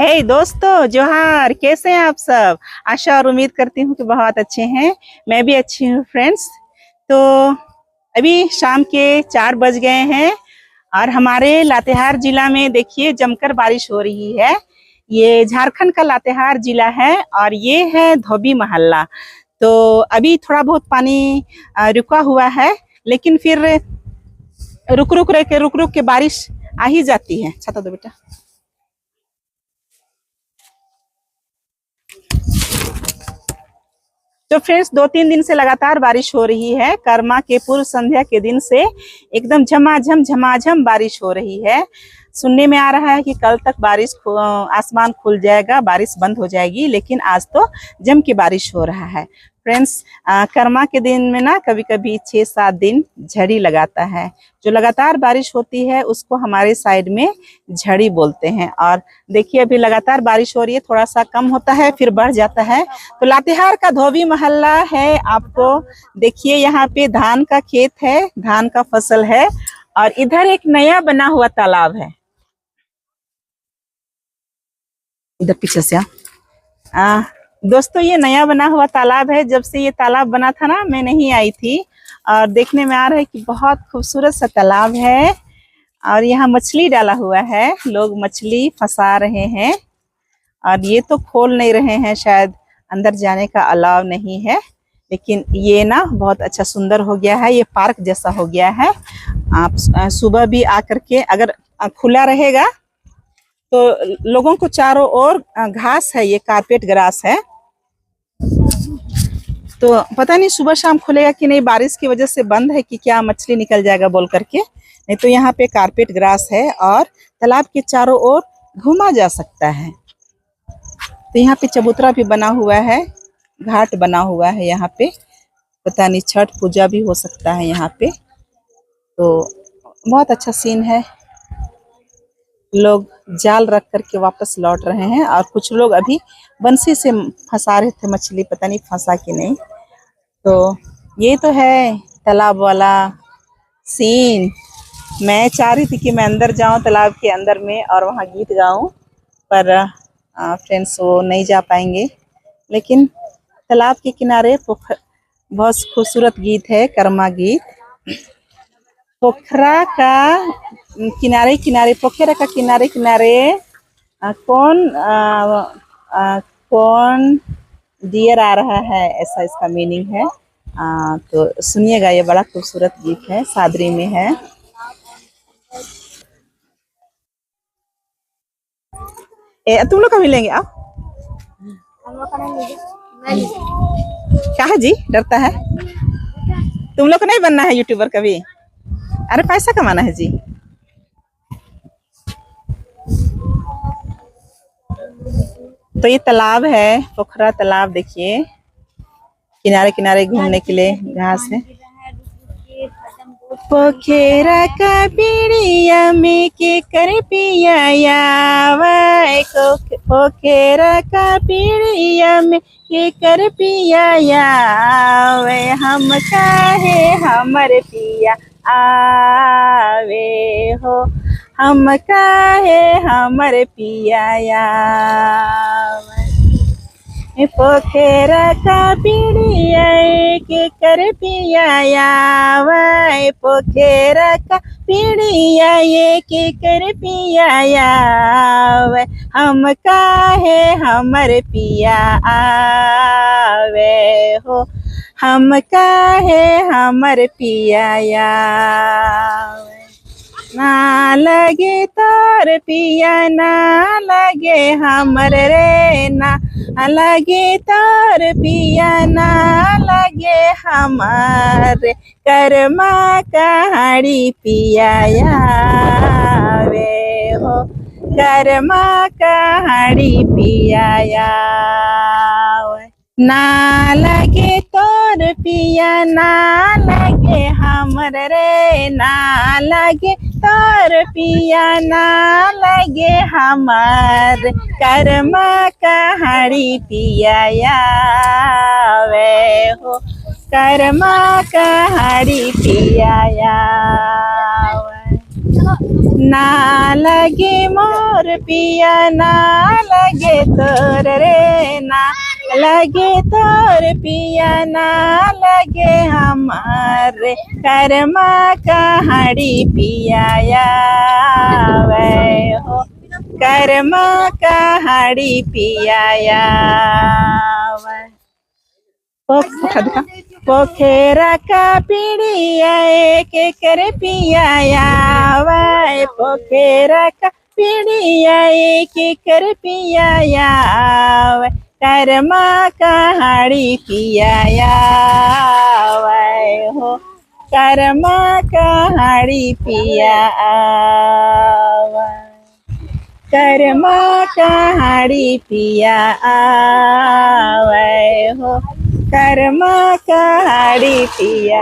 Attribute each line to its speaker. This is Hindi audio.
Speaker 1: हे दोस्तों, जोहार। कैसे हैं आप सब? आशा और उम्मीद करती हूँ कि बहुत अच्छे हैं। मैं भी अच्छी हूँ फ्रेंड्स। तो अभी शाम के 4 बज गए हैं और हमारे लातेहार जिला में देखिए जमकर बारिश हो रही है। ये झारखंड का लातेहार जिला है और ये है धोबी मोहल्ला। तो अभी थोड़ा बहुत पानी रुका हुआ है, लेकिन फिर रुक रुक के बारिश आ ही जाती है। छाता दो बेटा। तो फ्रेंड्स 2-3 दिन से लगातार बारिश हो रही है। कर्मा के पूर्व संध्या के दिन से एकदम झमाझम बारिश हो रही है। सुनने में आ रहा है कि कल तक बारिश आसमान खुल जाएगा, बारिश बंद हो जाएगी, लेकिन आज तो जम के बारिश हो रहा है फ्रेंड्स। कर्मा के दिन में ना कभी कभी 6-7 दिन झड़ी लगाता है। जो लगातार बारिश होती है उसको हमारे साइड में झड़ी बोलते हैं। और देखिए अभी लगातार बारिश हो रही है, थोड़ा सा कम होता है फिर बढ़ जाता है। तो लातेहार का धोबी मोहल्ला है। आपको देखिए यहाँ पे धान का खेत है, धान का फसल है और इधर एक नया बना हुआ तालाब है। इधर पीछे से दोस्तों ये नया बना हुआ तालाब है। जब से ये तालाब बना था ना, मैं नहीं आई थी और देखने में आ रहा है कि बहुत खूबसूरत सा तालाब है और यहाँ मछली डाला हुआ है। लोग मछली फंसा रहे हैं और ये तो खोल नहीं रहे हैं, शायद अंदर जाने का अलाव नहीं है। लेकिन ये ना बहुत अच्छा सुंदर हो गया है, ये पार्क जैसा हो गया है। आप सुबह भी आकर के, अगर खुला रहेगा तो लोगों को चारों ओर घास है, ये कारपेट ग्रास है। तो पता नहीं सुबह शाम खुलेगा कि नहीं, बारिश की वजह से बंद है कि क्या, मछली निकल जाएगा बोल करके। नहीं तो यहाँ पे कारपेट ग्रास है और तालाब के चारों ओर घूमा जा सकता है। तो यहाँ पे चबूतरा भी बना हुआ है, घाट बना हुआ है यहाँ पे। पता नहीं छठ पूजा भी हो सकता है यहाँ पे। तो बहुत अच्छा सीन है। लोग जाल रख करके वापस लौट रहे हैं और कुछ लोग अभी बंसी से फंसा रहे थे मछली, पता नहीं फंसा कि नहीं। तो ये तो है तालाब वाला सीन। मैं चाह रही थी कि मैं अंदर जाऊं तालाब के अंदर में और वहां गीत गाऊं, पर फ्रेंड्स वो नहीं जा पाएंगे। लेकिन तालाब के किनारे बहुत खूबसूरत गीत है, कर्मा गीत। पोखरा का किनारे किनारे, पोखरा का किनारे किनारे कौन डियर आ रहा है, ऐसा इसका मीनिंग है। तो सुनिएगा, ये बड़ा खूबसूरत गीत है, सादरी में है। तुम लोग कभी लेंगे? आओ। क्या है जी, डरता है? तुम लोग को नहीं बनना है यूट्यूबर कभी? अरे पैसा कमाना है जी। तो ये तालाब है, पोखरा तालाब। देखिए किनारे किनारे घूमने के लिए घास है। पोखरा का पीड़िया में के कर पिया यावे, पोखरा का पीड़िया में के कर पिया यावे, हम काहे हमर पिया आवे हो, हम काहे हमर पिया आवे। पोखरा का पीड़िया के कर पिया आवे, पोखरा का पीड़िया ये के कर पिया आवे, हम काहे हमर पिया आवे हो, हम काहे हमर पिया आवे। ना लगे तार पिया, ना लगे हमर रे, ना लगे तार पिया, ना लगे हमार, कर्मा कहाड़ी पिया आवे हो, कर्मा कहाड़ी पिया आवे। ना लगे तोर पिया, ना लगे हमर रे, ना लगे तोर पिया, ना लगे हमार, कर्मा कहाड़ी पिया आवे हो, कर्मा कहाड़ी पिया आवे। ना लगे मोर पिया ना लगे तोर रे ना लगे तोर पिया ना लगे हमारे कर्मा कहाड़ी पिया वै हो कर्मा कहाड़ी पिया वै पोखरा का पीड़िया के कर पिया वै पोखरा का पीड़िया के कर पिया वै कर्मा कहाड़ी पिया वै हो कर्मा कहाड़ी पिया वै कर्मा कहाड़ी पिया वै हो कर्मा कहाड़ी पिया